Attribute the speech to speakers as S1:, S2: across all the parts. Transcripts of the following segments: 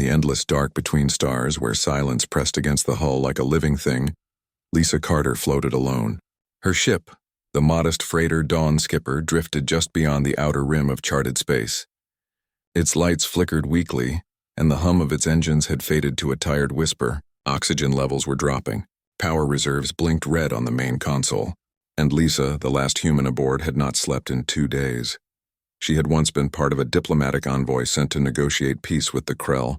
S1: the endless dark between stars where silence pressed against the hull like a living thing, Lisa Carter floated alone. Her ship, the modest freighter Dawn Skipper, drifted just beyond the outer rim of charted space. Its lights flickered weakly, and the hum of its engines had faded to a tired whisper. Oxygen levels were dropping. Power reserves blinked red on the main console, and Lisa, the last human aboard, had not slept in 2 days. She had once been part of a diplomatic envoy sent to negotiate peace with the Krell,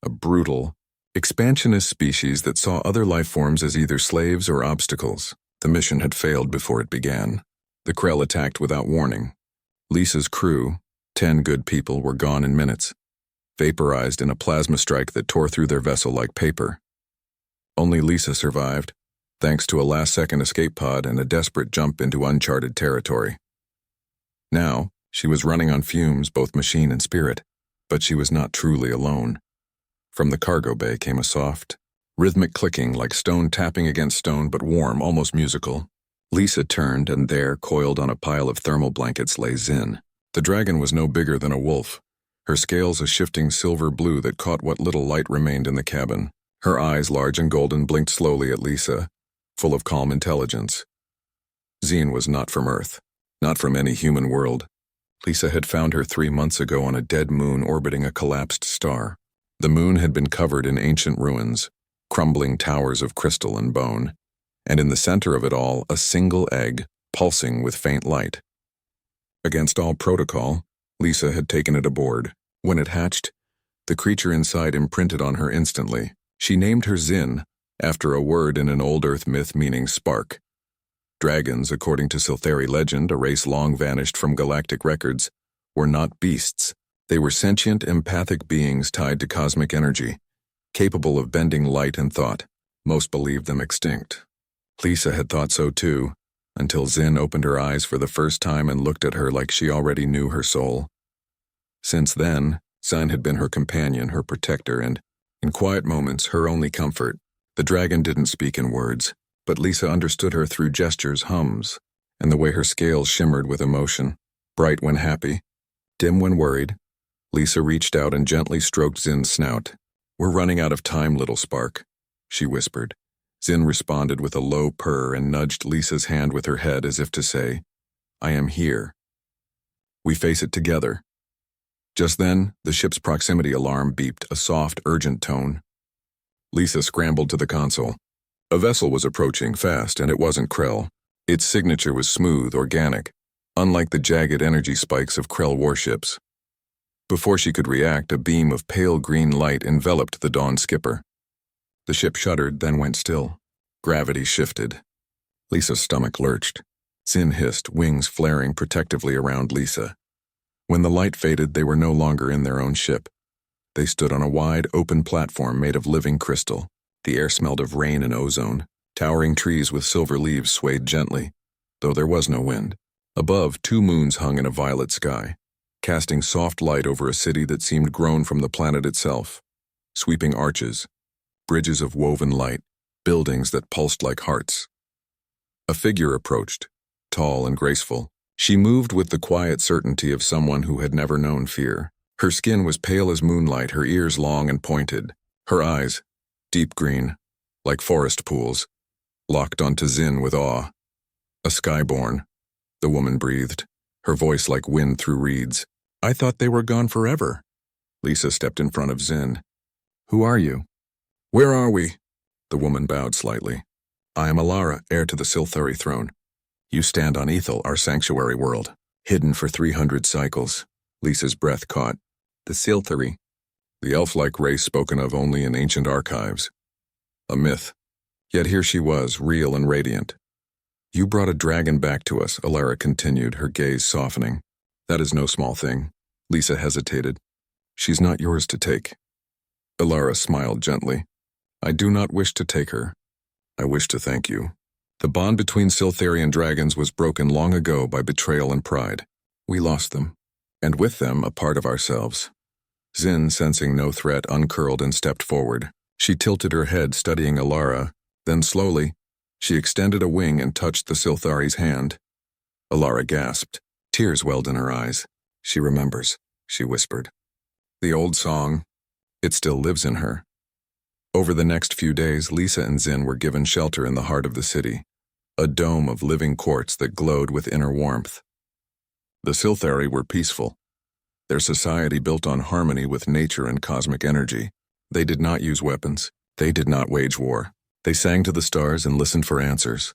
S1: a brutal, expansionist species that saw other life forms as either slaves or obstacles. The mission had failed before it began. The Krell attacked without warning. Lisa's crew, 10 good people, were gone in minutes, vaporized in a plasma strike that tore through their vessel like paper. Only Lisa survived, thanks to a last-second escape pod and a desperate jump into uncharted territory. Now, she was running on fumes, both machine and spirit, but she was not truly alone. From the cargo bay came a soft, rhythmic clicking like stone tapping against stone, but warm, almost musical. Lisa turned, and there, coiled on a pile of thermal blankets, lay Zin. The dragon was no bigger than a wolf, her scales a shifting silver blue that caught what little light remained in the cabin. Her eyes, large and golden, blinked slowly at Lisa, full of calm intelligence. Zin was not from Earth, not from any human world. Lisa had found her 3 months ago on a dead moon orbiting a collapsed star. The moon had been covered in ancient ruins, crumbling towers of crystal and bone, and in the center of it all, a single egg, pulsing with faint light. Against all protocol, Lisa had taken it aboard. When it hatched, the creature inside imprinted on her instantly. She named her Zin, after a word in an old Earth myth meaning spark. Dragons, according to Siltheri legend, a race long vanished from galactic records, were not beasts. They were sentient, empathic beings tied to cosmic energy, capable of bending light and thought. Most believed them extinct. Lisa had thought so too, until Zin opened her eyes for the first time and looked at her like she already knew her soul. Since then, Zin had been her companion, her protector, and, in quiet moments, her only comfort. The dragon didn't speak in words, but Lisa understood her through gestures, hums, and the way her scales shimmered with emotion, bright when happy, dim when worried. Lisa reached out and gently stroked Zin's snout. "We're running out of time, little spark," she whispered. Zin responded with a low purr and nudged Lisa's hand with her head as if to say, "I am here. We face it together." Just then, the ship's proximity alarm beeped, a soft, urgent tone. Lisa scrambled to the console. A vessel was approaching fast, and it wasn't Krell. Its signature was smooth, organic, unlike the jagged energy spikes of Krell warships. Before she could react, a beam of pale green light enveloped the Dawn Skipper. The ship shuddered, then went still. Gravity shifted. Lisa's stomach lurched. Zin hissed, wings flaring protectively around Lisa. When the light faded, they were no longer in their own ship. They stood on a wide, open platform made of living crystal. The air smelled of rain and ozone. Towering trees with silver leaves swayed gently, though there was no wind. Above, 2 moons hung in a violet sky, casting soft light over a city that seemed grown from the planet itself. Sweeping arches, bridges of woven light, buildings that pulsed like hearts. A figure approached, tall and graceful. She moved with the quiet certainty of someone who had never known fear. Her skin was pale as moonlight, her ears long and pointed. Her eyes, deep green, like forest pools, locked onto Zin with awe. "A skyborn," the woman breathed, her voice like wind through reeds. "I thought they were gone forever." Lisa stepped in front of Zin. "Who are you?" "Where are we?" The woman bowed slightly. "I am Alara, heir to the Siltheri throne. You stand on Ethel, our sanctuary world, hidden for 300 cycles." Lisa's breath caught. The Siltheri, the elf-like race spoken of only in ancient archives. A myth. Yet here she was, real and radiant. "You brought a dragon back to us," Alara continued, her gaze softening. "That is no small thing." Lisa hesitated. "She's not yours to take." Alara smiled gently. "I do not wish to take her. I wish to thank you." The bond between Siltherian dragons was broken long ago by betrayal and pride. We lost them, and with them a part of ourselves. Zin, sensing no threat, uncurled and stepped forward. She tilted her head, studying Alara. Then slowly, she extended a wing and touched the Silthari's hand. Alara gasped. Tears welled in her eyes. "She remembers," she whispered. "The old song, It still lives in her. Over the next few days, Lisa and Zin were given shelter in the heart of the city, a dome of living quartz that glowed with inner warmth. The Silthari were peaceful, their society built on harmony with nature and cosmic energy. They did not use weapons. They did not wage war. They sang to the stars and listened for answers.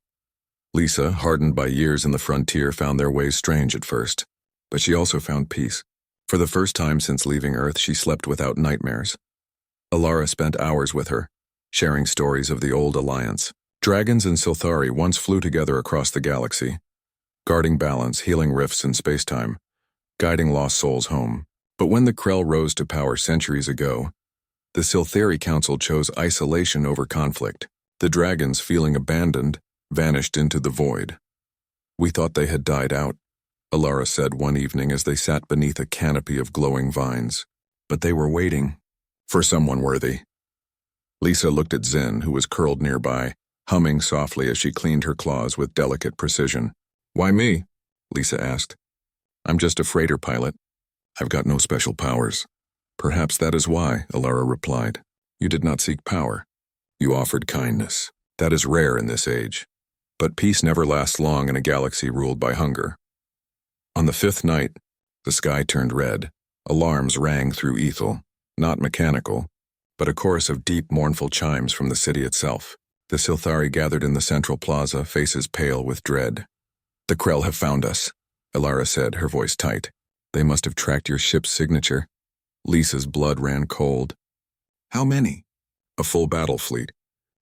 S1: Lisa, hardened by years in the frontier, found their ways strange at first, but she also found peace. For the first time since leaving Earth, she slept without nightmares. Alara spent hours with her, sharing stories of the old alliance. Dragons and Silthari once flew together across the galaxy, guarding balance, healing rifts in spacetime, guiding lost souls home. But when the Krell rose to power centuries ago, the Silthari Council chose isolation over conflict. The dragons, feeling abandoned, vanished into the void. "We thought they had died out," Alara said one evening as they sat beneath a canopy of glowing vines. "But they were waiting for someone worthy." Lisa looked at Zin, who was curled nearby, humming softly as she cleaned her claws with delicate precision. "Why me?" Lisa asked. "I'm just a freighter pilot. I've got no special powers." "Perhaps that is why," Alara replied. "You did not seek power. You offered kindness. That is rare in this age. But peace never lasts long in a galaxy ruled by hunger." On the fifth night, the sky turned red. Alarms rang through Ethel, not mechanical, but a chorus of deep, mournful chimes from the city itself. The Silthari gathered in the central plaza, faces pale with dread. "The Krell have found us," Alara said, her voice tight. "They must have tracked your ship's signature." Lisa's blood ran cold. "How many?" "A full battle fleet.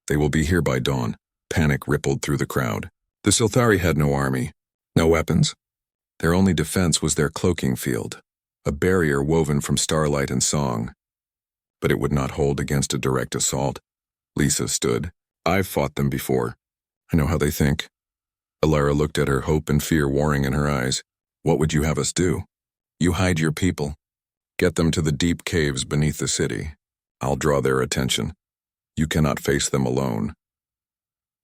S1: They will be here by dawn." Panic rippled through the crowd. The Silthari had no army, no weapons. Their only defense was their cloaking field, a barrier woven from starlight and song. But it would not hold against a direct assault. Lisa stood. "I've fought them before. I know how they think." Alara looked at her, hope and fear warring in her eyes. "What would you have us do?" "You hide your people. Get them to the deep caves beneath the city. I'll draw their attention. You cannot face them alone."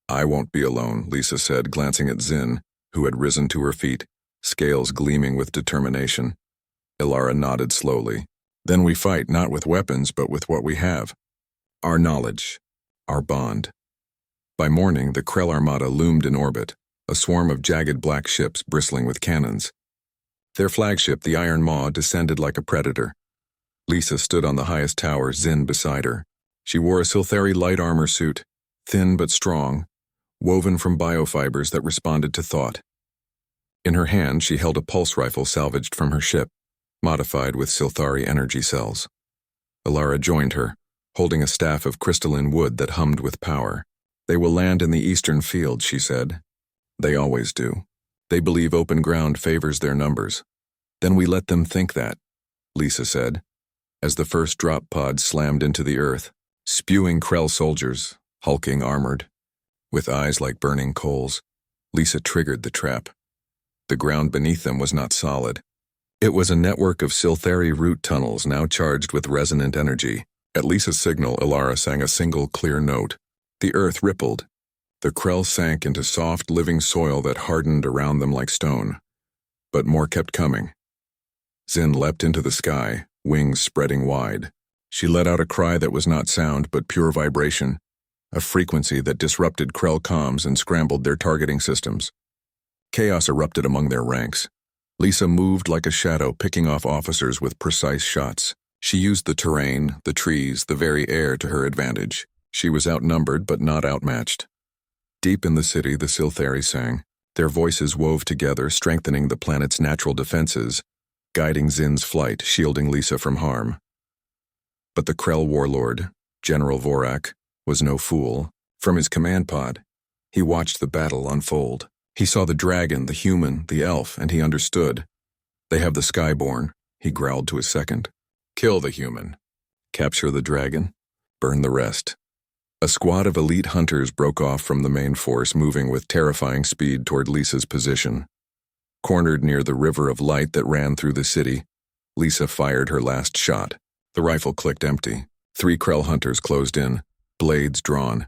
S1: "I won't be alone," Lisa said, glancing at Zin, who had risen to her feet, scales gleaming with determination. Alara nodded slowly. "Then we fight not with weapons, but with what we have. Our knowledge. Our bond." By morning, the Krell Armada loomed in orbit, a swarm of jagged black ships bristling with cannons. Their flagship, the Iron Maw, descended like a predator. Lisa stood on the highest tower, Zin beside her. She wore a Silthari light armor suit, thin but strong, woven from biofibers that responded to thought. In her hand, she held a pulse rifle salvaged from her ship, modified with Silthari energy cells. Alara joined her, holding a staff of crystalline wood that hummed with power. "They will land in the eastern field," she said. "They always do. They believe open ground favors their numbers." "Then we let them think that," Lisa said, as the first drop pod slammed into the earth, spewing Krell soldiers, hulking armored, with eyes like burning coals. Lisa triggered the trap. The ground beneath them was not solid. It was a network of Silthari root tunnels now charged with resonant energy. At Lisa's signal, Alara sang a single clear note. The earth rippled. The Krell sank into soft, living soil that hardened around them like stone. But more kept coming. Zin leapt into the sky, wings spreading wide. She let out a cry that was not sound but pure vibration, a frequency that disrupted Krell comms and scrambled their targeting systems. Chaos erupted among their ranks. Lisa moved like a shadow, picking off officers with precise shots. She used the terrain, the trees, the very air to her advantage. She was outnumbered but not outmatched. Deep in the city, the Silthari sang. Their voices wove together, strengthening the planet's natural defenses, guiding Zin's flight, shielding Lisa from harm. But the Krell warlord, General Vorak, was no fool. From his command pod, he watched the battle unfold. He saw the dragon, the human, the elf, and he understood. "They have the Skyborn," he growled to his second. "Kill the human. Capture the dragon. Burn the rest." A squad of elite hunters broke off from the main force, moving with terrifying speed toward Lisa's position. Cornered near the river of light that ran through the city, Lisa fired her last shot. The rifle clicked empty. 3 Krell hunters closed in, blades drawn.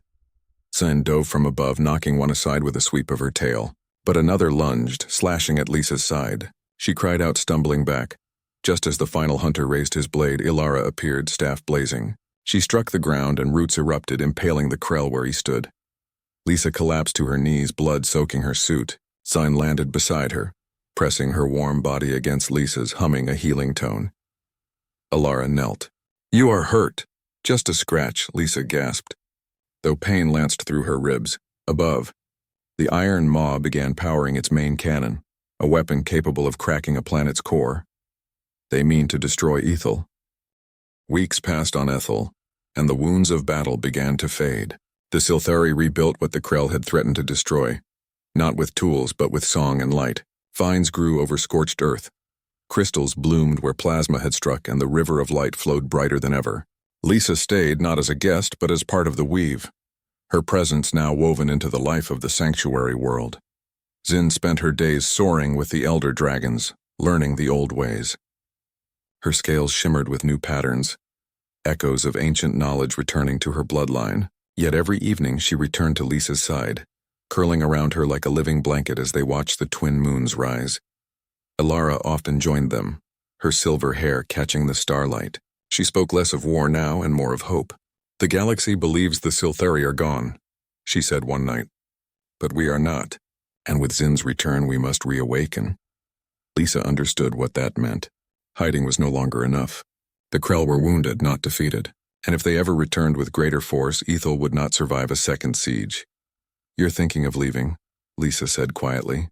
S1: Zin dove from above, knocking one aside with a sweep of her tail. But another lunged, slashing at Lisa's side. She cried out, stumbling back. Just as the final hunter raised his blade, Ilara appeared, staff blazing. She struck the ground and roots erupted, impaling the Krell where he stood. Lisa collapsed to her knees, blood soaking her suit. Zin landed beside her, pressing her warm body against Lisa's, humming a healing tone. Ilara knelt. "You are hurt." "Just a scratch," Lisa gasped, though pain lanced through her ribs. Above, the Iron Maw began powering its main cannon, a weapon capable of cracking a planet's core. They mean to destroy Ethel. Weeks passed on Ethel, and the wounds of battle began to fade. The Silthari rebuilt what the Krell had threatened to destroy, not with tools but with song and light. Vines grew over scorched earth. Crystals bloomed where plasma had struck, and the river of light flowed brighter than ever. Lisa stayed not as a guest but as part of the weave, her presence now woven into the life of the sanctuary world. Zin spent her days soaring with the elder dragons, learning the old ways. Her scales shimmered with new patterns, echoes of ancient knowledge returning to her bloodline. Yet every evening she returned to Lisa's side, curling around her like a living blanket as they watched the twin moons rise. Ilara often joined them, her silver hair catching the starlight. She spoke less of war now and more of hope. "The galaxy believes the Silthari are gone," she said one night. "But we are not, and with Zin's return we must reawaken." Lisa understood what that meant. Hiding was no longer enough. The Krell were wounded, not defeated, and if they ever returned with greater force, Ethel would not survive a second siege. "You're thinking of leaving," Lisa said quietly.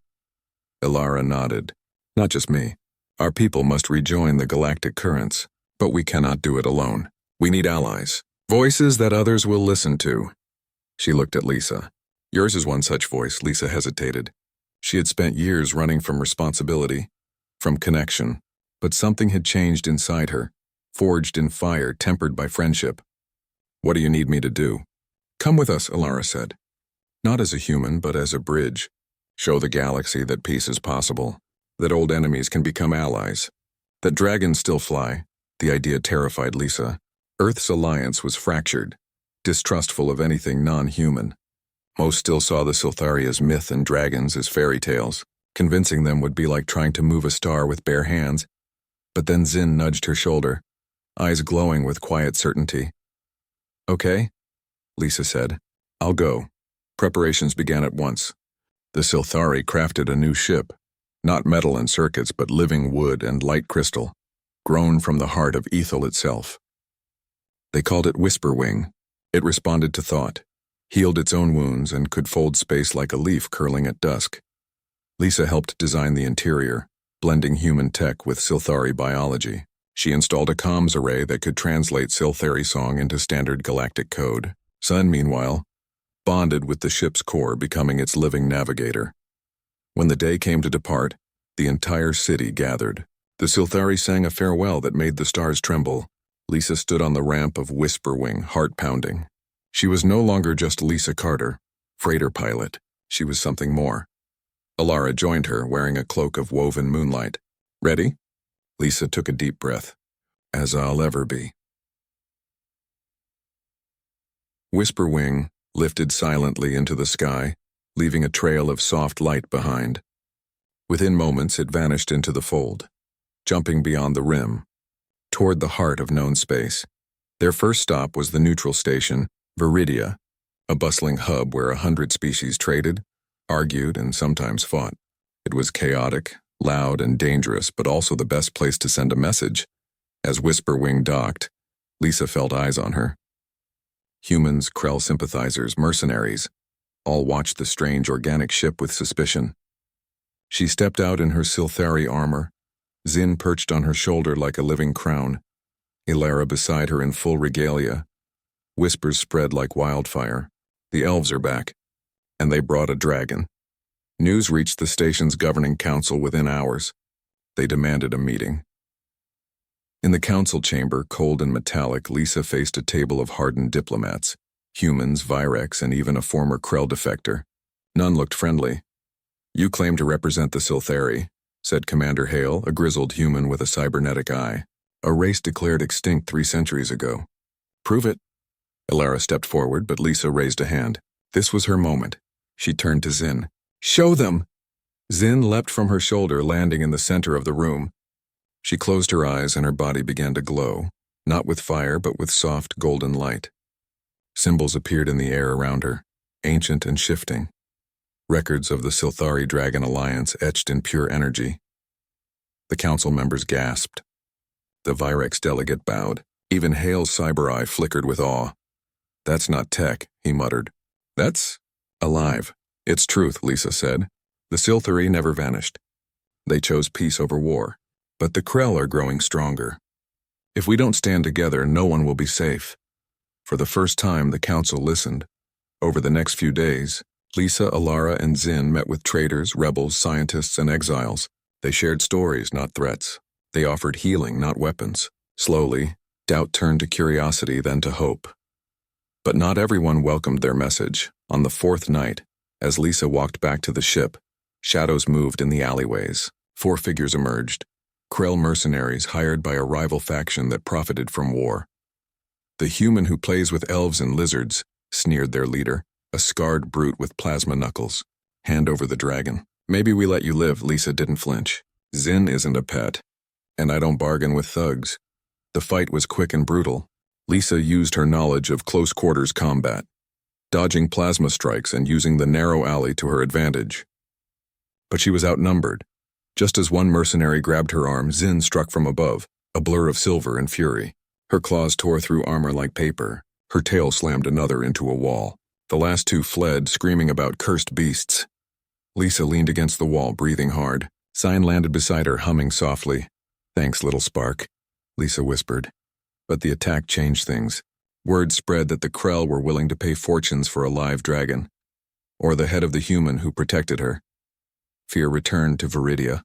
S1: Ilara nodded. "Not just me. Our people must rejoin the galactic currents, but we cannot do it alone. We need allies, voices that others will listen to." She looked at Lisa. "Yours is one such voice." Lisa hesitated. She had spent years running from responsibility, from connection, but something had changed inside her, forged in fire, tempered by friendship. "What do you need me to do?" "Come with us," Ilara said. "Not as a human, but as a bridge. Show the galaxy that peace is possible, that old enemies can become allies, that dragons still fly." The idea terrified Lisa. Earth's alliance was fractured, distrustful of anything non-human. Most still saw the Silthari as myth and dragons as fairy tales. Convincing them would be like trying to move a star with bare hands. But then Zin nudged her shoulder, eyes glowing with quiet certainty. "Okay," Lisa said. "I'll go." Preparations began at once. The Silthari crafted a new ship, not metal and circuits but living wood and light crystal, grown from the heart of Ethel itself. They called it Whisper Wing. It responded to thought, healed its own wounds, and could fold space like a leaf curling at dusk. Lisa helped design the interior, blending human tech with Silthari biology. She installed a comms array that could translate Silthari song into standard galactic code. Sun, meanwhile, bonded with the ship's core, becoming its living navigator. When the day came to depart, the entire city gathered. The Silthari sang a farewell that made the stars tremble. Lisa stood on the ramp of Whisper Wing, heart pounding. She was no longer just Lisa Carter, freighter pilot. She was something more. Ilara joined her, wearing a cloak of woven moonlight. "Ready?" Lisa took a deep breath. "As I'll ever be." Whisper Wing lifted silently into the sky, leaving a trail of soft light behind. Within moments, it vanished into the fold, jumping beyond the rim, toward the heart of known space. Their first stop was the neutral station, Viridia, a bustling hub where 100 species traded, argued, and sometimes fought. It was chaotic, loud, and dangerous, but also the best place to send a message. As Whisper Wing docked, Lisa felt eyes on her. Humans, Krell sympathizers, mercenaries, all watched the strange organic ship with suspicion. She stepped out in her Silthari armor, Zin perched on her shoulder like a living crown, Ilara beside her in full regalia. Whispers spread like wildfire. "The elves are back, and they brought a dragon." News reached the station's governing council within hours. They demanded a meeting. In the council chamber, cold and metallic, Lisa faced a table of hardened diplomats, humans, Virex, and even a former Krell defector. None looked friendly. "You claim to represent the Silthari," said Commander Hale, a grizzled human with a cybernetic eye. "A race declared extinct 3 centuries ago." "Prove it." Ilara stepped forward, but Lisa raised a hand. This was her moment. She turned to Zin. "Show them!" Zin leapt from her shoulder, landing in the center of the room. She closed her eyes and her body began to glow, not with fire but with soft golden light. Symbols appeared in the air around her, ancient and shifting. Records of the Silthari Dragon Alliance etched in pure energy. The council members gasped. The Virex delegate bowed. Even Hale's cyber eye flickered with awe. "That's not tech," he muttered. "That's alive." "It's truth," Lisa said. "The Silthari never vanished. They chose peace over war. But the Krell are growing stronger. If we don't stand together, no one will be safe." For the first time, the council listened. Over the next few days, Lisa, Alara, and Zin met with traitors, rebels, scientists, and exiles. They shared stories, not threats. They offered healing, not weapons. Slowly, doubt turned to curiosity, then to hope. But not everyone welcomed their message. On the fourth night, as Lisa walked back to the ship, shadows moved in the alleyways. 4 figures emerged. Krell mercenaries hired by a rival faction that profited from war. "The human who plays with elves and lizards," sneered their leader, a scarred brute with plasma knuckles. "Hand over the dragon." "Maybe we let you live," Lisa didn't flinch. "Zin isn't a pet. And I don't bargain with thugs." The fight was quick and brutal. Lisa used her knowledge of close-quarters combat, dodging plasma strikes and using the narrow alley to her advantage. But she was outnumbered. Just as one mercenary grabbed her arm, Zin struck from above, a blur of silver and fury. Her claws tore through armor like paper. Her tail slammed another into a wall. The last 2 fled, screaming about cursed beasts. Lisa leaned against the wall, breathing hard. Sign landed beside her, humming softly. "Thanks, little spark," Lisa whispered. But the attack changed things. Word spread that the Krell were willing to pay fortunes for a live dragon, or the head of the human who protected her. Fear returned to Viridia.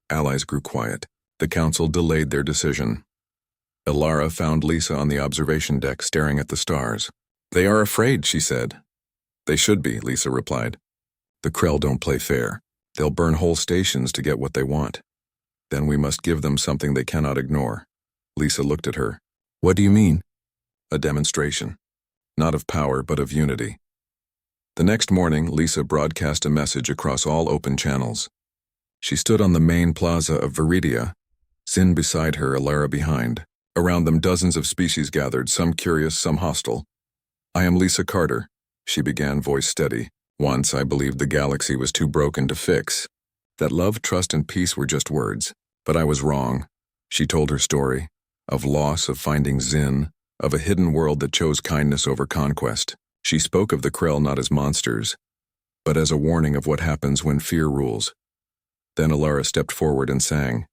S1: Allies grew quiet. The council delayed their decision. Alara found Lisa on the observation deck staring at the stars. "They are afraid," she said. "They should be," Lisa replied. "The Krell don't play fair. They'll burn whole stations to get what they want. Then we must give them something they cannot ignore." Lisa looked at her. "What do you mean?" "A demonstration. Not of power, but of unity." The next morning, Lisa broadcast a message across all open channels. She stood on the main plaza of Viridia, Zin beside her, Alara behind. Around them dozens of species gathered, some curious, some hostile. "I am Lisa Carter," she began, voice steady. "Once I believed the galaxy was too broken to fix. That love, trust, and peace were just words. But I was wrong." She told her story, of loss, of finding Zin, of a hidden world that chose kindness over conquest. She spoke of the Krell not as monsters, but as a warning of what happens when fear rules. Then Alara stepped forward and sang.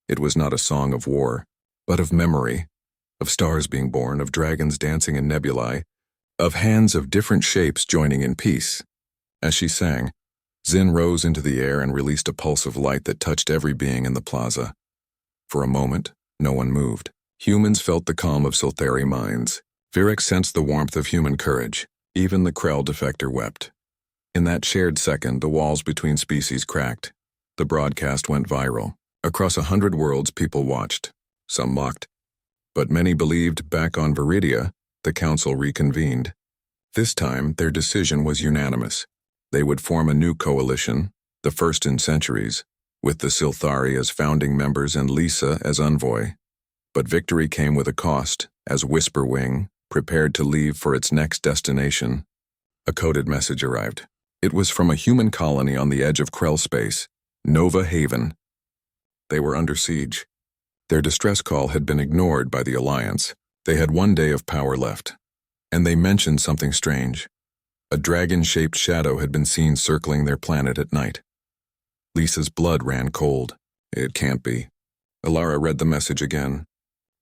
S1: It was not a song of war, but of memory, of stars being born, of dragons dancing in nebulae, of hands of different shapes joining in peace. As she sang, Zin rose into the air and released a pulse of light that touched every being in the plaza. For a moment, no one moved. Humans felt the calm of Silthari minds. Virex sensed the warmth of human courage. Even the Krell defector wept. In that shared second, the walls between species cracked. The broadcast went viral. Across 100 worlds, people watched. Some mocked. But many believed. Back on Viridia, the council reconvened. This time, their decision was unanimous. They would form a new coalition, the first in centuries, with the Silthari as founding members and Lisa as envoy. But victory came with a cost, as Whisperwing prepared to leave for its next destination. A coded message arrived. It was from a human colony on the edge of Krell space, Nova Haven. They were under siege. Their distress call had been ignored by the Alliance. They had 1 day of power left. And they mentioned something strange. A dragon-shaped shadow had been seen circling their planet at night. Lisa's blood ran cold. It can't be. Alara read the message again.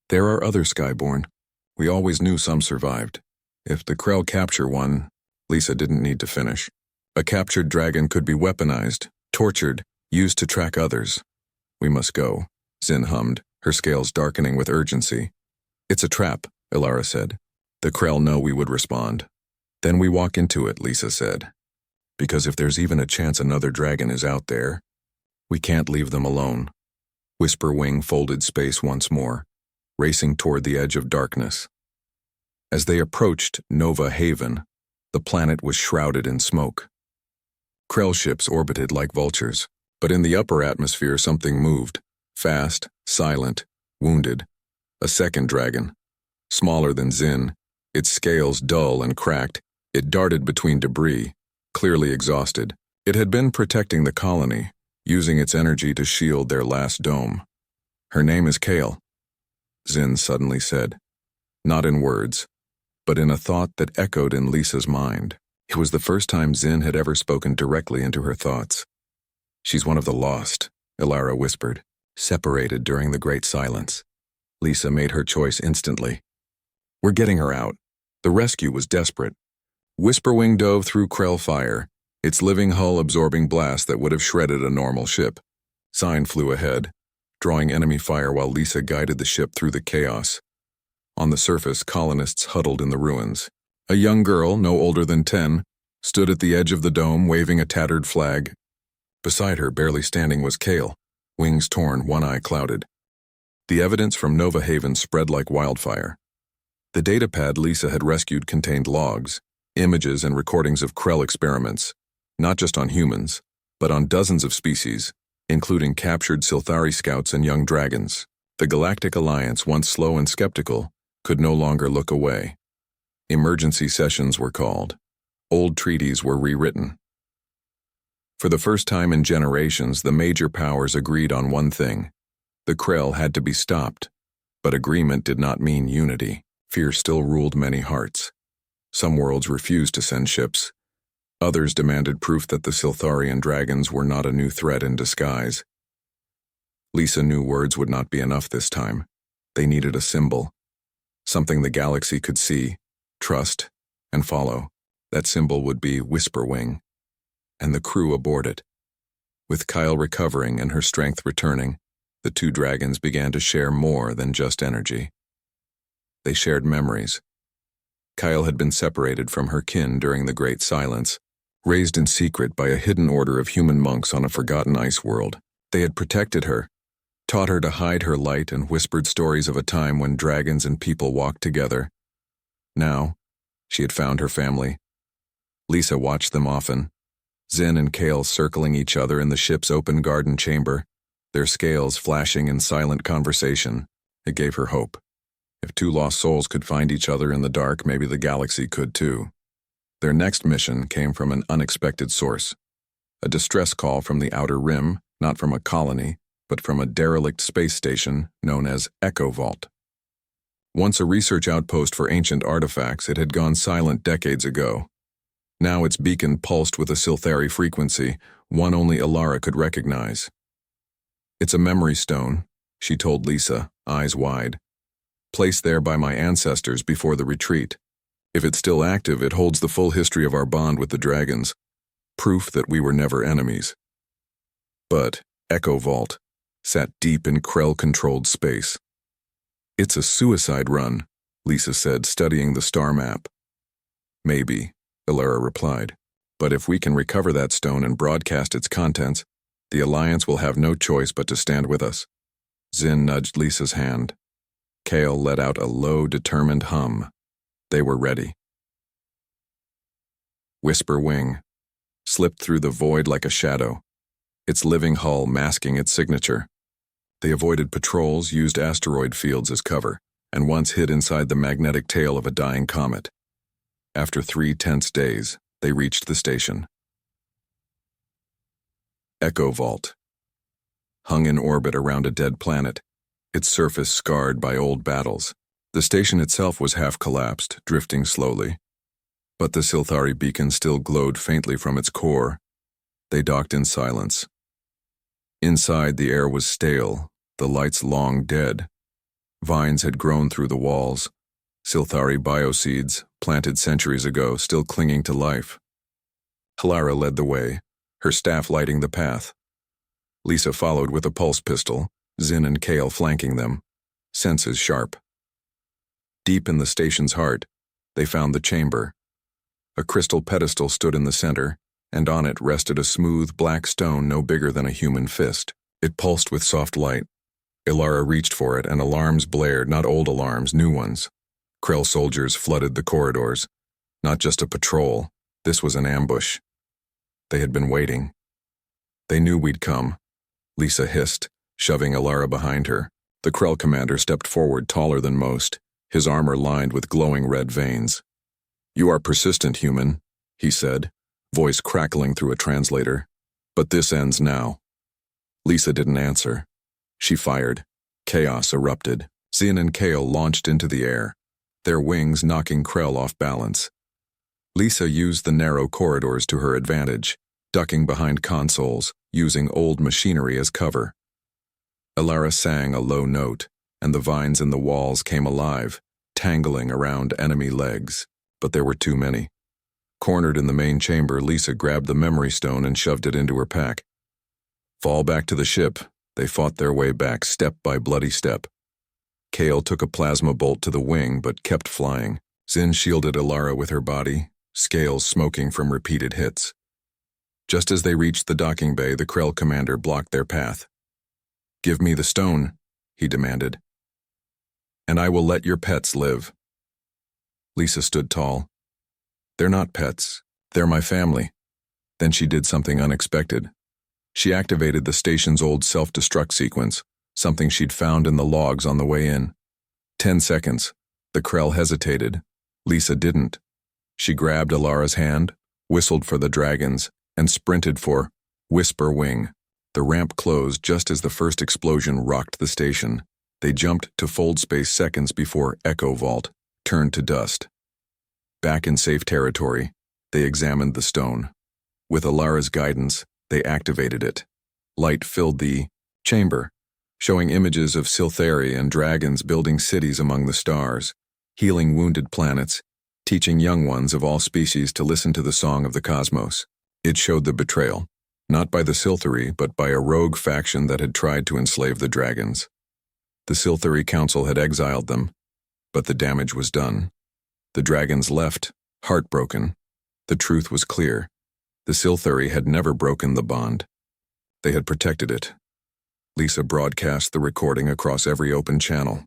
S1: There are other Skyborn. We always knew some survived. If the Krell capture one, Lisa didn't need to finish. A captured dragon could be weaponized, tortured, used to track others. We must go, Zin hummed, her scales darkening with urgency. It's a trap, Alara said. The Krell know we would respond. Then we walk into it, Lisa said. Because if there's even a chance another dragon is out there, we can't leave them alone. Whisperwing folded space once more, racing toward the edge of darkness. As they approached Nova Haven, the planet was shrouded in smoke. Krell ships orbited like vultures, but in the upper atmosphere something moved, Fast, silent, wounded. A second dragon. Smaller than Zin, its scales dull and cracked, it darted between debris, clearly exhausted. It had been protecting the colony, using its energy to shield their last dome. Her name is Kale, Zin suddenly said, not in words, but in a thought that echoed in Lisa's mind. It was the first time Zin had ever spoken directly into her thoughts. She's one of the lost, Ilara whispered, separated during the Great Silence. Lisa made her choice instantly. We're getting her out. The rescue was desperate. Whisperwing dove through Krell fire, its living hull absorbing blast that would have shredded a normal ship. Sign flew ahead, drawing enemy fire while Lisa guided the ship through the chaos. On the surface, colonists huddled in the ruins. A young girl, no older than 10, stood at the edge of the dome waving a tattered flag. Beside her, barely standing, was Kale, wings torn, one eye clouded. The evidence from Nova Haven spread like wildfire. The datapad Lisa had rescued contained logs, images and recordings of Krell experiments, not just on humans, but on dozens of species, including captured Silthari scouts and young dragons. The Galactic Alliance, once slow and skeptical, could no longer look away. Emergency sessions were called. Old treaties were rewritten. For the first time in generations, the major powers agreed on one thing. The Krell had to be stopped, but agreement did not mean unity. Fear still ruled many hearts. Some worlds refused to send ships. Others demanded proof that the Siltharian dragons were not a new threat in disguise. Lisa knew words would not be enough this time. They needed a symbol, something the galaxy could see, trust, and follow. That symbol would be Whisperwing, and the crew aboard it. With Kyle recovering and her strength returning, the two dragons began to share more than just energy. They shared memories. Kyle had been separated from her kin during the Great Silence, raised in secret by a hidden order of human monks on a forgotten ice world. They had protected her, taught her to hide her light, and whispered stories of a time when dragons and people walked together. Now, she had found her family. Lisa watched them often, Zin and Kale circling each other in the ship's open garden chamber, their scales flashing in silent conversation. It gave her hope. If two lost souls could find each other in the dark, maybe the galaxy could too. Their next mission came from an unexpected source. A distress call from the Outer Rim, not from a colony, but from a derelict space station known as Echo Vault. Once a research outpost for ancient artifacts, it had gone silent decades ago. Now its beacon pulsed with a Silthari frequency, one only Ilara could recognize. It's a memory stone, she told Lisa, eyes wide. Placed there by my ancestors before the retreat. If it's still active, it holds the full history of our bond with the dragons, proof that we were never enemies. But Echo Vault sat deep in Krell-controlled space. It's a suicide run, Lisa said, studying the star map. Maybe, Ilara replied, but if we can recover that stone and broadcast its contents, the Alliance will have no choice but to stand with us. Zin nudged Lisa's hand. Kale let out a low, determined hum. They were ready. Whisperwing slipped through the void like a shadow, its living hull masking its signature. They avoided patrols, used asteroid fields as cover, and once hid inside the magnetic tail of a dying comet. After 3 tense days, they reached the station. Echo Vault hung in orbit around a dead planet, its surface scarred by old battles. The station itself was half collapsed, drifting slowly. But the Silthari beacon still glowed faintly from its core. They docked in silence. Inside, the air was stale, the lights long dead. Vines had grown through the walls, Silthari bioseeds, planted centuries ago, still clinging to life. Ilara led the way, her staff lighting the path. Lisa followed with a pulse pistol, Zin and Kale flanking them, senses sharp. Deep in the station's heart, they found the chamber. A crystal pedestal stood in the center, and on it rested a smooth black stone no bigger than a human fist. It pulsed with soft light. Ilara reached for it, and alarms blared, not old alarms, new ones. Krell soldiers flooded the corridors. Not just a patrol, this was an ambush. They had been waiting. They knew we'd come, Lisa hissed, shoving Alara behind her. The Krell commander stepped forward, taller than most, his armor lined with glowing red veins. "You are persistent, human," he said, voice crackling through a translator. "But this ends now." Lisa didn't answer. She fired. Chaos erupted. Zin and Kale launched into the air, their wings knocking Krell off balance. Lisa used the narrow corridors to her advantage, ducking behind consoles, using old machinery as cover. Alara sang a low note, and the vines in the walls came alive, tangling around enemy legs, but there were too many. Cornered in the main chamber, Lisa grabbed the memory stone and shoved it into her pack. Fall back to the ship. They fought their way back, step by bloody step. Kale took a plasma bolt to the wing, but kept flying. Zin shielded Alara with her body, scales smoking from repeated hits. Just as they reached the docking bay, the Krell commander blocked their path. "Give me the stone," he demanded, "and I will let your pets live." Lisa stood tall. "They're not pets. They're my family." Then she did something unexpected. She activated the station's old self-destruct sequence, something she'd found in the logs on the way in. 10 seconds. The Krell hesitated. Lisa didn't. She grabbed Alara's hand, whistled for the dragons, and sprinted for Whisper Wing. The ramp closed just as the first explosion rocked the station. They jumped to fold space seconds before Echo Vault turned to dust. Back in safe territory, they examined the stone. With Alara's guidance, they activated it. Light filled the chamber, showing images of Silthari and dragons building cities among the stars, healing wounded planets, teaching young ones of all species to listen to the song of the cosmos. It showed the betrayal, not by the Silthari, but by a rogue faction that had tried to enslave the dragons. The Silthari Council had exiled them, but the damage was done. The dragons left, heartbroken. The truth was clear. The Silthari had never broken the bond. They had protected it. Lisa broadcast the recording across every open channel.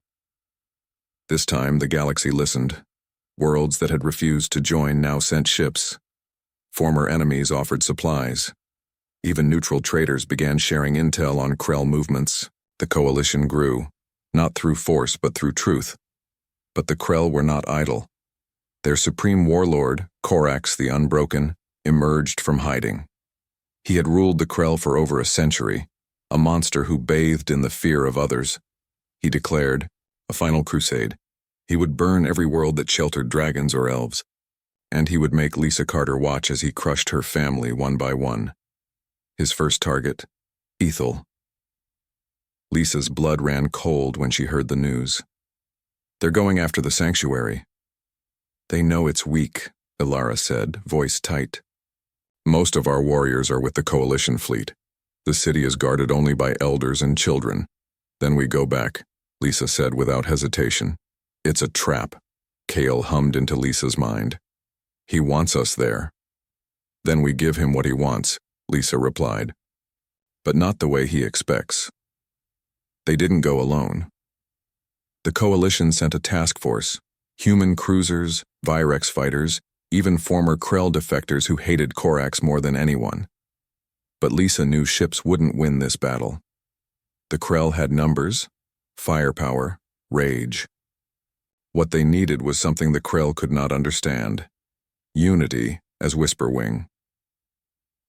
S1: This time, the galaxy listened. Worlds that had refused to join now sent ships. Former enemies offered supplies. Even neutral traders began sharing intel on Krell movements. The coalition grew, not through force but through truth. But the Krell were not idle. Their supreme warlord, Korax the Unbroken, emerged from hiding. He had ruled the Krell for over a century, a monster who bathed in the fear of others. He declared a final crusade. He would burn every world that sheltered dragons or elves, and he would make Lisa Carter watch as he crushed her family one by one. His first target, Ethel. Lisa's blood ran cold when she heard the news. "They're going after the sanctuary." "They know it's weak," Alara said, voice tight. "Most of our warriors are with the coalition fleet. The city is guarded only by elders and children. Then we go back," Lisa said without hesitation. "It's a trap," Kale hummed into Lisa's mind. "He wants us there." "Then we give him what he wants," Lisa replied. "But not the way he expects." They didn't go alone. The coalition sent a task force, human cruisers, Virex fighters, even former Krell defectors who hated Korax more than anyone. But Lisa knew ships wouldn't win this battle. The Krell had numbers, firepower, rage. What they needed was something the Krell could not understand. Unity as Whisper Wing.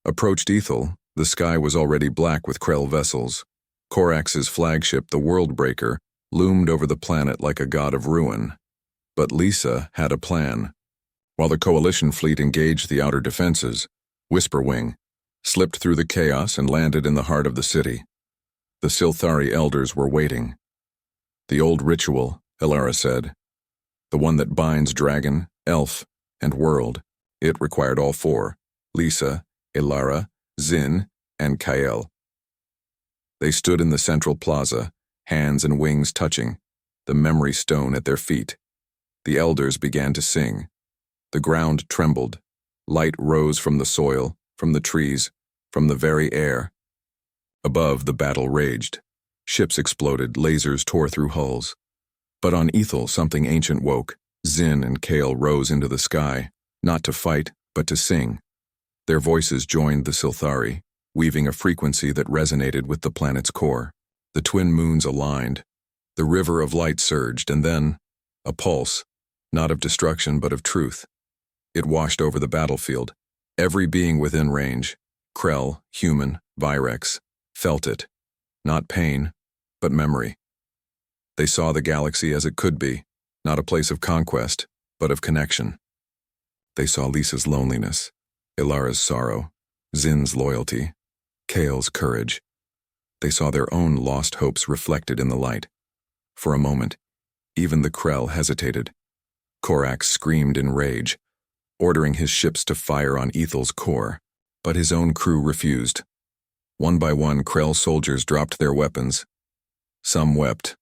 S1: Approached Ethel, the sky was already black with Krell vessels. Korax's flagship, the Worldbreaker, loomed over the planet like a god of ruin. But Lisa had a plan. While the coalition fleet engaged the outer defenses, Whisper Wing slipped through the chaos and landed in the heart of the city. The Silthari elders were waiting. "The old ritual," Alara said. "The one that binds dragon, elf, and world. It required all four: Lisa, Alara, Zin, and Kael." They stood in the central plaza, hands and wings touching, the memory stone at their feet. The elders began to sing. The ground trembled. Light rose from the soil, from the trees, from the very air. Above, the battle raged. Ships exploded, lasers tore through hulls. But on Ethel, something ancient woke. Zin and Kale rose into the sky, not to fight, but to sing. Their voices joined the Silthari, weaving a frequency that resonated with the planet's core. The twin moons aligned. The river of light surged, and then, a pulse, not of destruction but of truth. It washed over the battlefield. Every being within range, Krell, human, Virex, felt it. Not pain, but memory. They saw the galaxy as it could be, not a place of conquest, but of connection. They saw Lisa's loneliness, Ilara's sorrow, Zin's loyalty, Kale's courage. They saw their own lost hopes reflected in the light. For a moment, even the Krell hesitated. Korax screamed in rage, ordering his ships to fire on Ethel's core, but his own crew refused. One by one, Krell soldiers dropped their weapons. Some wept.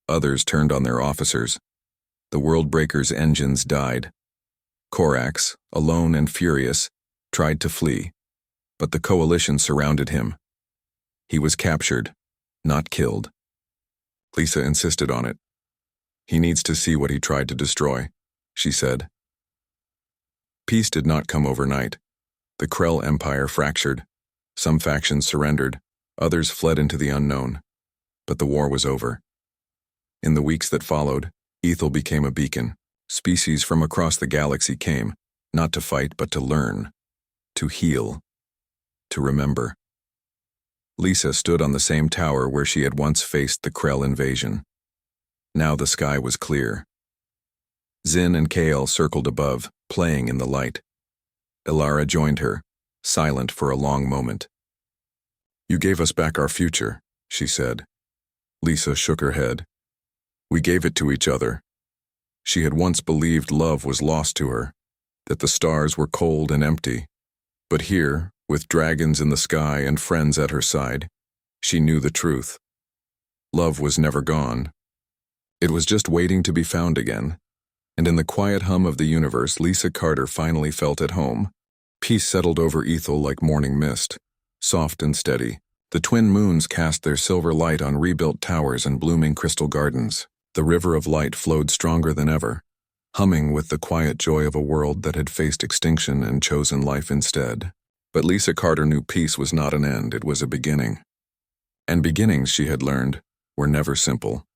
S1: Others turned on their officers. The Worldbreaker's engines died. Korax, alone and furious, tried to flee, but the coalition surrounded him. He was captured, not killed. Lisa insisted on it. He needs to see what he tried to destroy, she said. Peace did not come overnight. The Krell Empire fractured. Some factions surrendered, others fled into the unknown. But the war was over. In the weeks that followed, Ethel became a beacon. Species from across the galaxy came, not to fight but to learn, to heal, to remember. Lisa stood on the same tower where she had once faced the Krell invasion. Now the sky was clear. Zin and Kale circled above, playing in the light. Ilara joined her, silent for a long moment. "You gave us back our future," she said. Lisa shook her head. "We gave it to each other." She had once believed love was lost to her, that the stars were cold and empty. But here, with dragons in the sky and friends at her side, she knew the truth. Love was never gone. It was just waiting to be found again. And in the quiet hum of the universe, Lisa Carter finally felt at home. Peace settled over Ethel like morning mist, soft and steady. The twin moons cast their silver light on rebuilt towers and blooming crystal gardens. The river of light flowed stronger than ever, humming with the quiet joy of a world that had faced extinction and chosen life instead. But Lisa Carter knew peace was not an end, it was a beginning. And beginnings, she had learned, were never simple.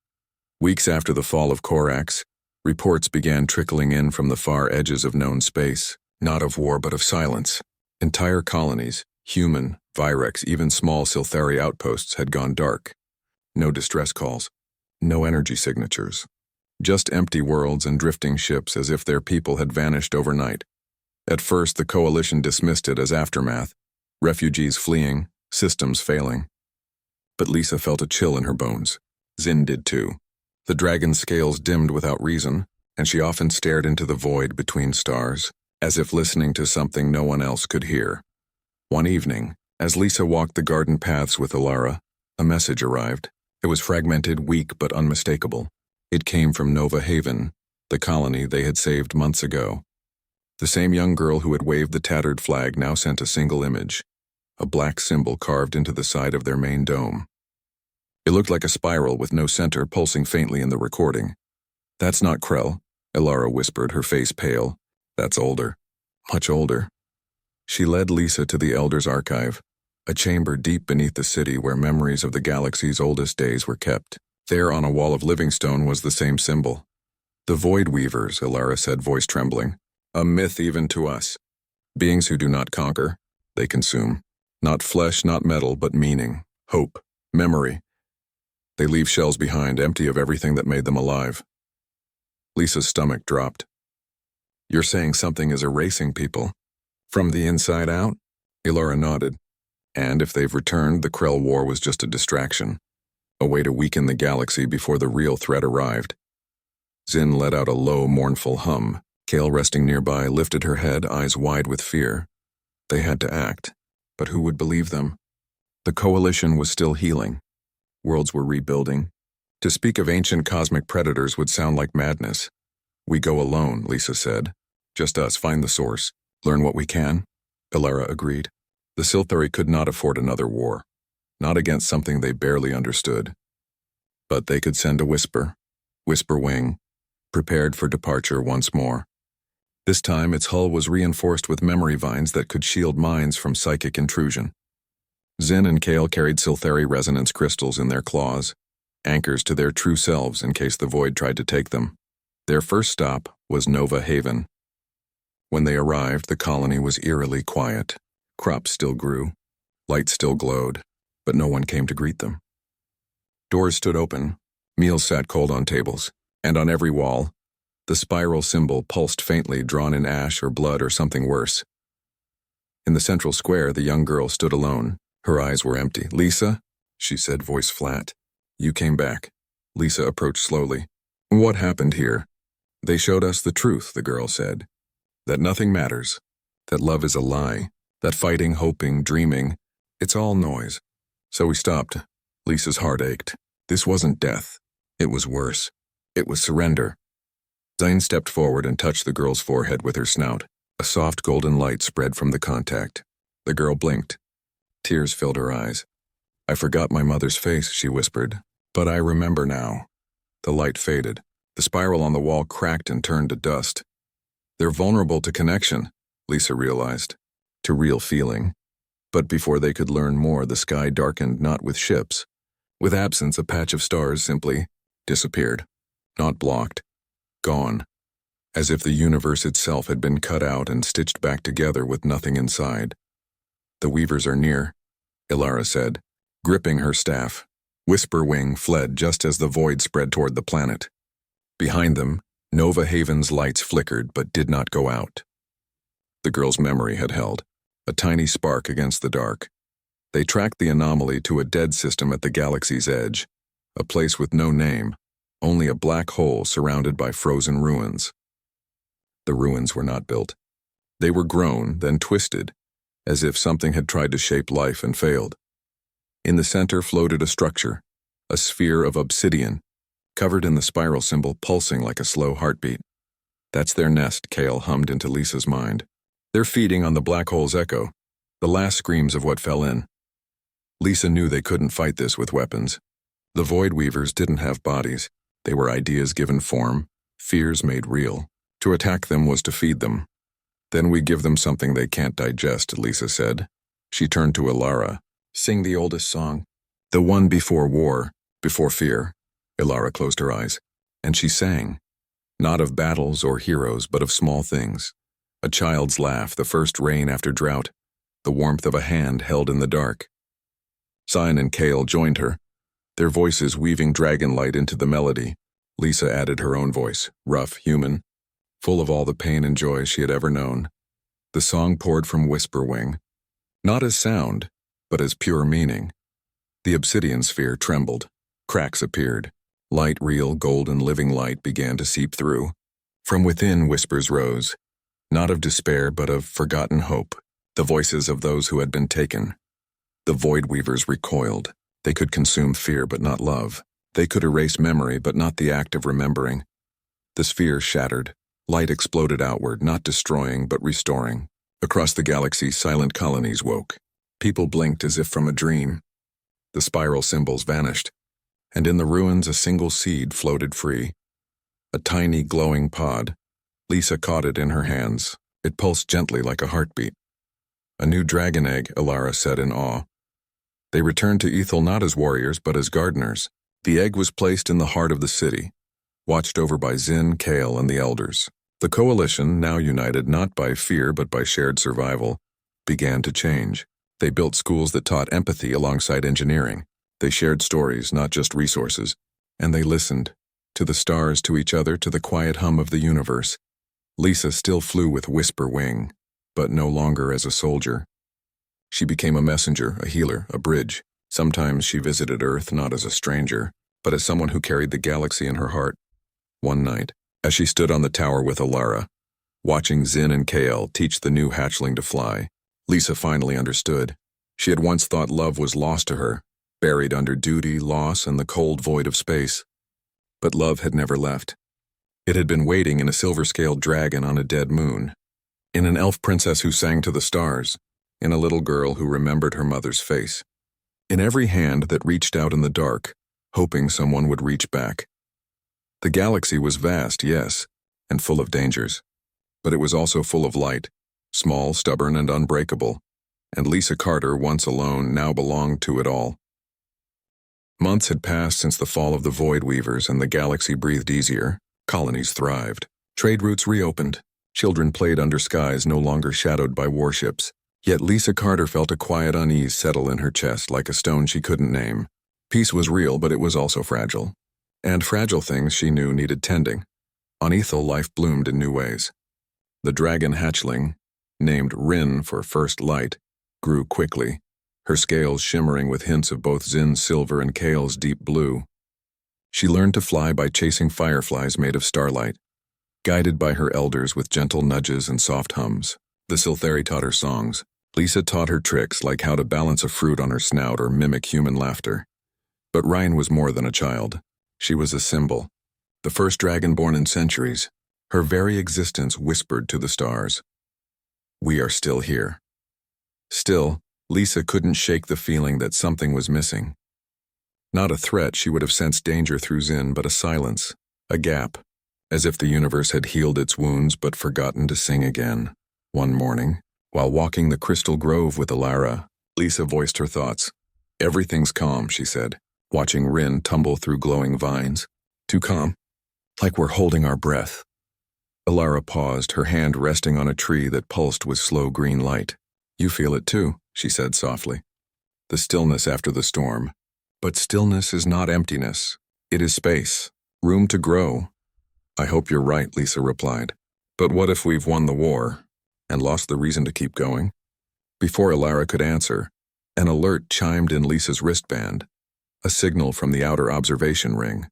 S1: Weeks after the fall of Korax, reports began trickling in from the far edges of known space, not of war but of silence. Entire colonies, human, Virex, even small Silthari outposts had gone dark. No distress calls, no energy signatures. Just empty worlds and drifting ships as if their people had vanished overnight. At first, the coalition dismissed it as aftermath, refugees fleeing, systems failing. But Lisa felt a chill in her bones. Zin did too. The dragon's scales dimmed without reason, and she often stared into the void between stars, as if listening to something no one else could hear. One evening, as Lisa walked the garden paths with Ilara, a message arrived. It was fragmented, weak, but unmistakable. It came from Nova Haven, the colony they had saved months ago. The same young girl who had waved the tattered flag now sent a single image, a black symbol carved into the side of their main dome. It looked like a spiral with no center, pulsing faintly in the recording. "That's not Krell," Ilara whispered, her face pale. "That's older. Much older." She led Lisa to the Elder's Archive, a chamber deep beneath the city where memories of the galaxy's oldest days were kept. There on a wall of living stone was the same symbol. "The Void Weavers," Ilara said, voice trembling. "A myth even to us. Beings who do not conquer, they consume. Not flesh, not metal, but meaning, hope, memory. They leave shells behind, empty of everything that made them alive." Lisa's stomach dropped. "You're saying something is erasing people? From the inside out?" Ilara nodded. "And if they've returned, the Krell War was just a distraction. A way to weaken the galaxy before the real threat arrived." Zin let out a low, mournful hum. Kale, resting nearby, lifted her head, eyes wide with fear. They had to act, but who would believe them? The coalition was still healing. Worlds were rebuilding. To speak of ancient cosmic predators would sound like madness. "We go alone," Lisa said. "Just us, find the source. Learn what we can." Ilara agreed. The Silthari could not afford another war. Not against something they barely understood. But they could send a whisper wing, prepared for departure once more. This time its hull was reinforced with memory vines that could shield minds from psychic intrusion. Zin and Kale carried Siltheri resonance crystals in their claws, anchors to their true selves in case the void tried to take them. Their first stop was Nova Haven. When they arrived, the colony was eerily quiet. Crops still grew, lights still glowed, but no one came to greet them. Doors stood open, meals sat cold on tables, and on every wall, the spiral symbol pulsed faintly, drawn in ash or blood or something worse. In the central square, the young girl stood alone. Her eyes were empty. "Lisa," she said, voice flat. "You came back." Lisa approached slowly. "What happened here?" "They showed us the truth," the girl said. "That nothing matters. That love is a lie. That fighting, hoping, dreaming, it's all noise." So we stopped. Lisa's heart ached. This wasn't death. It was worse. It was surrender. Zine stepped forward and touched the girl's forehead with her snout. A soft golden light spread from the contact. The girl blinked. Tears filled her eyes. "I forgot my mother's face," she whispered. "But I remember now." The light faded. The spiral on the wall cracked and turned to dust. They're vulnerable to connection, Lisa realized, to real feeling. But before they could learn more, the sky darkened, not with ships. With absence, a patch of stars simply disappeared. Not blocked. Gone. As if the universe itself had been cut out and stitched back together with nothing inside. "The Weavers are near," Ilara said, gripping her staff. Whisperwing fled just as the void spread toward the planet. Behind them, Nova Haven's lights flickered but did not go out. The girl's memory had held, a tiny spark against the dark. They tracked the anomaly to a dead system at the galaxy's edge, a place with no name, only a black hole surrounded by frozen ruins. The ruins were not built. They were grown, then twisted, as if something had tried to shape life and failed. In the center floated a structure, a sphere of obsidian, covered in the spiral symbol pulsing like a slow heartbeat. "That's their nest," Kale hummed into Lisa's mind. "They're feeding on the black hole's echo, the last screams of what fell in." Lisa knew they couldn't fight this with weapons. The Void Weavers didn't have bodies. They were ideas given form, fears made real. To attack them was to feed them. "Then we give them something they can't digest," Lisa said. She turned to Ilara. "Sing the oldest song. The one before war, before fear." Ilara closed her eyes, and she sang. Not of battles or heroes, but of small things. A child's laugh, the first rain after drought, the warmth of a hand held in the dark. Zine and Kale joined her, their voices weaving dragon light into the melody. Lisa added her own voice, rough, human, full of all the pain and joy she had ever known. The song poured from Whisperwing, not as sound, but as pure meaning. The obsidian sphere trembled. Cracks appeared. Light, real, golden, living light began to seep through. From within, whispers rose, not of despair, but of forgotten hope, the voices of those who had been taken. The Void Weavers recoiled. They could consume fear, but not love. They could erase memory, but not the act of remembering. The sphere shattered. Light exploded outward, not destroying, but restoring. Across the galaxy, silent colonies woke. People blinked as if from a dream. The spiral symbols vanished, and in the ruins a single seed floated free. A tiny, glowing pod. Lisa caught it in her hands. It pulsed gently like a heartbeat. "A new dragon egg," Ilara said in awe. They returned to Ethel not as warriors, but as gardeners. The egg was placed in the heart of the city, watched over by Zin, Kale, and the elders. The coalition, now united not by fear but by shared survival, began to change. They built schools that taught empathy alongside engineering. They shared stories, not just resources. And they listened, to the stars, to each other, to the quiet hum of the universe. Lisa still flew with Whisperwing, but no longer as a soldier. She became a messenger, a healer, a bridge. Sometimes she visited Earth not as a stranger, but as someone who carried the galaxy in her heart. One night, as she stood on the tower with Ilara, watching Zin and Kale teach the new hatchling to fly, Lisa finally understood. She had once thought love was lost to her, buried under duty, loss, and the cold void of space. But love had never left. It had been waiting in a silver-scaled dragon on a dead moon, in an elf princess who sang to the stars, in a little girl who remembered her mother's face, in every hand that reached out in the dark, hoping someone would reach back. The galaxy was vast, yes, and full of dangers, but it was also full of light, small, stubborn, and unbreakable. and Lisa Carter, once alone, now belonged to it all. Months had passed since the fall of the Void Weavers, and the galaxy breathed easier. Colonies thrived. Trade routes reopened. Children played under skies no longer shadowed by warships. Yet Lisa Carter felt a quiet unease settle in her chest like a stone she couldn't name. Peace was real, but it was also fragile. And fragile things, she knew, needed tending. On Ethel, life bloomed in new ways. The dragon hatchling, named Rin for first light, grew quickly, her scales shimmering with hints of both Zin's silver and Kale's deep blue. She learned to fly by chasing fireflies made of starlight, guided by her elders with gentle nudges and soft hums. The Siltheri taught her songs. Lisa taught her tricks, like how to balance a fruit on her snout or mimic human laughter. But Ryan was more than a child. She was a symbol. The first dragon born in centuries. Her very existence whispered to the stars. We are still here. Still, Lisa couldn't shake the feeling that something was missing. Not a threat, she would have sensed danger through Zin, but a silence, a gap, as if the universe had healed its wounds but forgotten to sing again. One morning, while walking the Crystal Grove with Alara, Lisa voiced her thoughts. Everything's calm, she said, watching Rin tumble through glowing vines. Too calm, like we're holding our breath. Alara paused, her hand resting on a tree that pulsed with slow green light. You feel it too, she said softly. The stillness after the storm. But stillness is not emptiness. It is space, room to grow. I hope you're right, Lisa replied. But what if we've won the war and lost the reason to keep going? Before Alara could answer, an alert chimed in Lisa's wristband, a signal from the outer observation ring.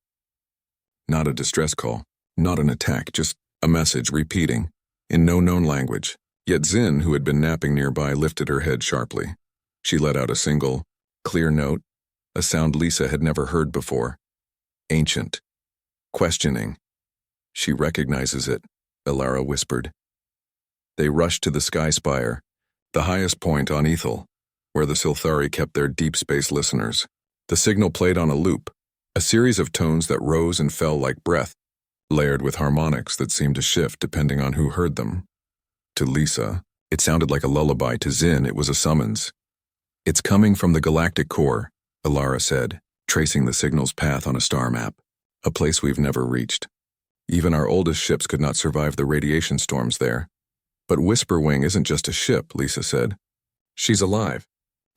S1: Not a distress call, not an attack, just a message repeating, in no known language. Yet Zin, who had been napping nearby, lifted her head sharply. She let out a single, clear note, a sound Lisa had never heard before. Ancient. Questioning. She recognizes it, Alara whispered. They rushed to the sky spire, the highest point on Ethel, where the Silthari kept their deep space listeners. The signal played on a loop, a series of tones that rose and fell like breath, layered with harmonics that seemed to shift depending on who heard them. To Lisa, it sounded like a lullaby. To Zin, it was a summons. It's coming from the galactic core, Alara said, tracing the signal's path on a star map, a place we've never reached. Even our oldest ships could not survive the radiation storms there. But Whisperwing isn't just a ship, Lisa said. She's alive.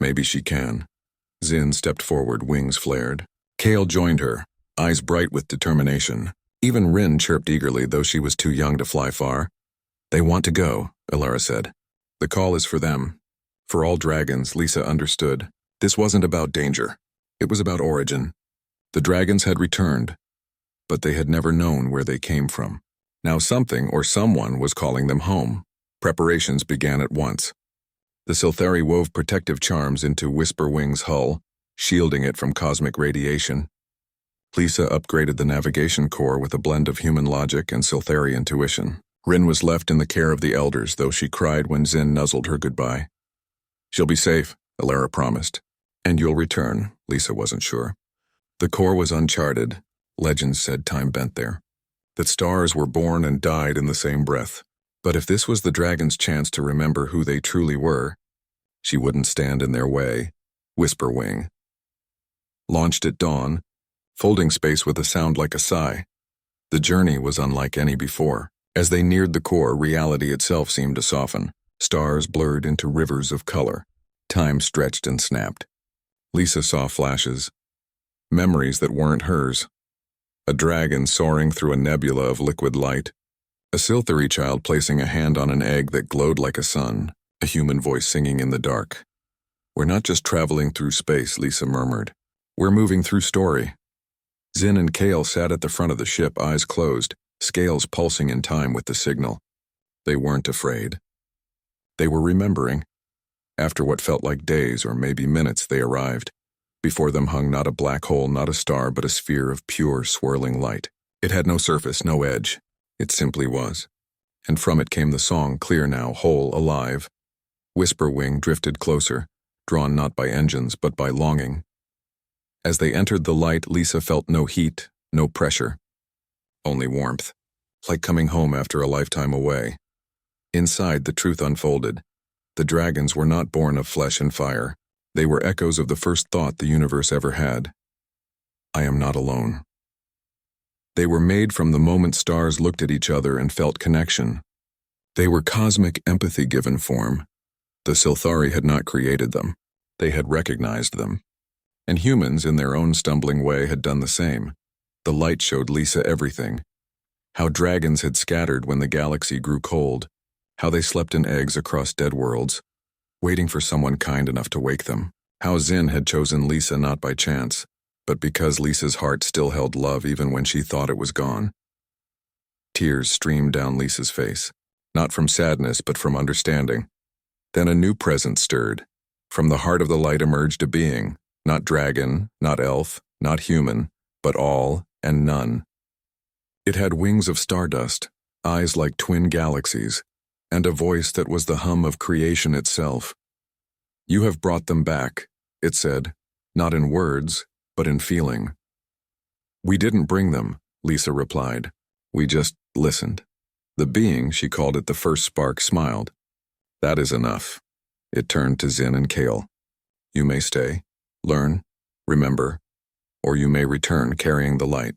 S1: Maybe she can. Zin stepped forward, wings flared. Kale joined her, eyes bright with determination. Even Rin chirped eagerly, though she was too young to fly far. They want to go, Alara said. The call is for them. For all dragons, Lisa understood. This wasn't about danger. It was about origin. The dragons had returned, but they had never known where they came from. Now something or someone was calling them home. Preparations began at once. The Silthari wove protective charms into Whisperwing's hull, shielding it from cosmic radiation. Lisa upgraded the navigation core with a blend of human logic and Silthari intuition. Rin was left in the care of the elders, though she cried when Zin nuzzled her goodbye. She'll be safe, Alara promised. And you'll return, Lisa wasn't sure. The core was uncharted. Legends said time bent there. That stars were born and died in the same breath. But if this was the dragon's chance to remember who they truly were, she wouldn't stand in their way. Whisperwing. Launched at dawn, folding space with a sound like a sigh. The journey was unlike any before. As they neared the core, reality itself seemed to soften. Stars blurred into rivers of color. Time stretched and snapped. Lisa saw flashes. Memories that weren't hers. A dragon soaring through a nebula of liquid light. A Silthari child placing a hand on an egg that glowed like a sun. A human voice singing in the dark. We're not just traveling through space, Lisa murmured. We're moving through story. Zin and Kale sat at the front of the ship, eyes closed, scales pulsing in time with the signal. They weren't afraid. They were remembering. After what felt like days or maybe minutes, they arrived. Before them hung not a black hole, not a star, but a sphere of pure, swirling light. It had no surface, no edge. It simply was. And from it came the song, clear now, whole, alive. Whisperwing drifted closer, drawn not by engines, but by longing. As they entered the light, Lisa felt no heat, no pressure. Only warmth, like coming home after a lifetime away. Inside, the truth unfolded. The dragons were not born of flesh and fire. They were echoes of the first thought the universe ever had. I am not alone. They were made from the moment stars looked at each other and felt connection. They were cosmic empathy given form. The Silthari had not created them. They had recognized them. And humans, in their own stumbling way, had done the same. The light showed Lisa everything. How dragons had scattered when the galaxy grew cold. How they slept in eggs across dead worlds, waiting for someone kind enough to wake them. How Zin had chosen Lisa not by chance, but because Lisa's heart still held love even when she thought it was gone. Tears streamed down Lisa's face, not from sadness but from understanding. Then a new presence stirred. From the heart of the light emerged a being, not dragon, not elf, not human, but all and none. It had wings of stardust, eyes like twin galaxies, and a voice that was the hum of creation itself. You have brought them back, it said, not in words, but in feeling. We didn't bring them, Lisa replied. We just listened. The being, she called it the first spark, smiled. That is enough. It turned to Zin and Kale. You may stay, learn, remember, or you may return carrying the light.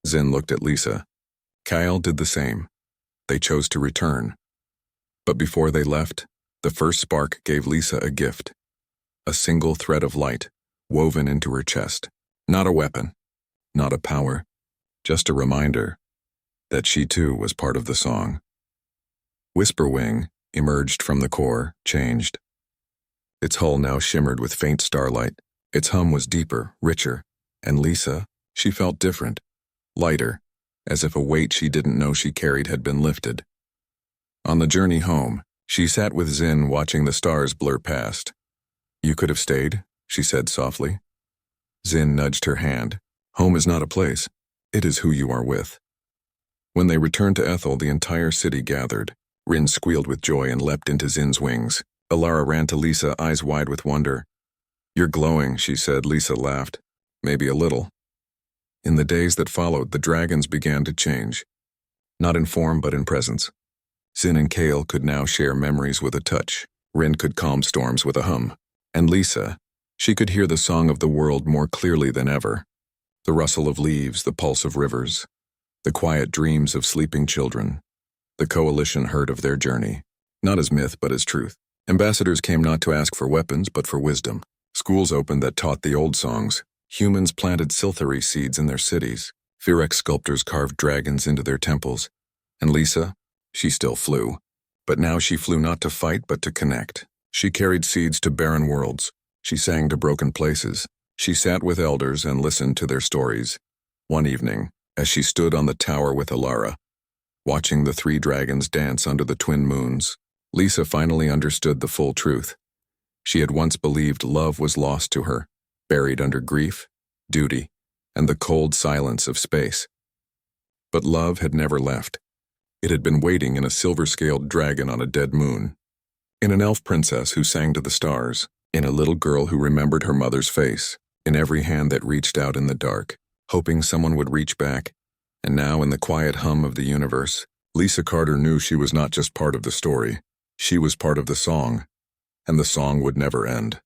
S1: Zin looked at Lisa. Kyle did the same. They chose to return. But before they left, the first spark gave Lisa a gift. A single thread of light, woven into her chest. Not a weapon, not a power, just a reminder that she too was part of the song. Whisperwing emerged from the core, changed. Its hull now shimmered with faint starlight. Its hum was deeper, richer, and Lisa, she felt different, lighter, as if a weight she didn't know she carried had been lifted. On the journey home, she sat with Zin watching the stars blur past. You could have stayed, she said softly. Zin nudged her hand. Home is not a place. It is who you are with. When they returned to Ethel, the entire city gathered. Rin squealed with joy and leapt into Zin's wings. Alara ran to Lisa, eyes wide with wonder. You're glowing, she said. Lisa laughed. Maybe a little. In the days that followed, the dragons began to change. Not in form, but in presence. Zin and Kale could now share memories with a touch. Rin could calm storms with a hum. And Lisa, she could hear the song of the world more clearly than ever. The rustle of leaves, the pulse of rivers, the quiet dreams of sleeping children. The coalition heard of their journey, not as myth but as truth. Ambassadors came not to ask for weapons but for wisdom. Schools opened that taught the old songs. Humans planted Silthari seeds in their cities. Phyrex sculptors carved dragons into their temples. And Lisa, she still flew. But now she flew not to fight but to connect. She carried seeds to barren worlds. She sang to broken places. She sat with elders and listened to their stories. One evening, as she stood on the tower with Alara, watching the three dragons dance under the twin moons, Lisa finally understood the full truth. She had once believed love was lost to her, buried under grief, duty, and the cold silence of space. But love had never left. It had been waiting in a silver-scaled dragon on a dead moon, in an elf princess who sang to the stars, in a little girl who remembered her mother's face, in every hand that reached out in the dark, hoping someone would reach back. And now, in the quiet hum of the universe, Lisa Carter knew she was not just part of the story. She was part of the song, and the song would never end.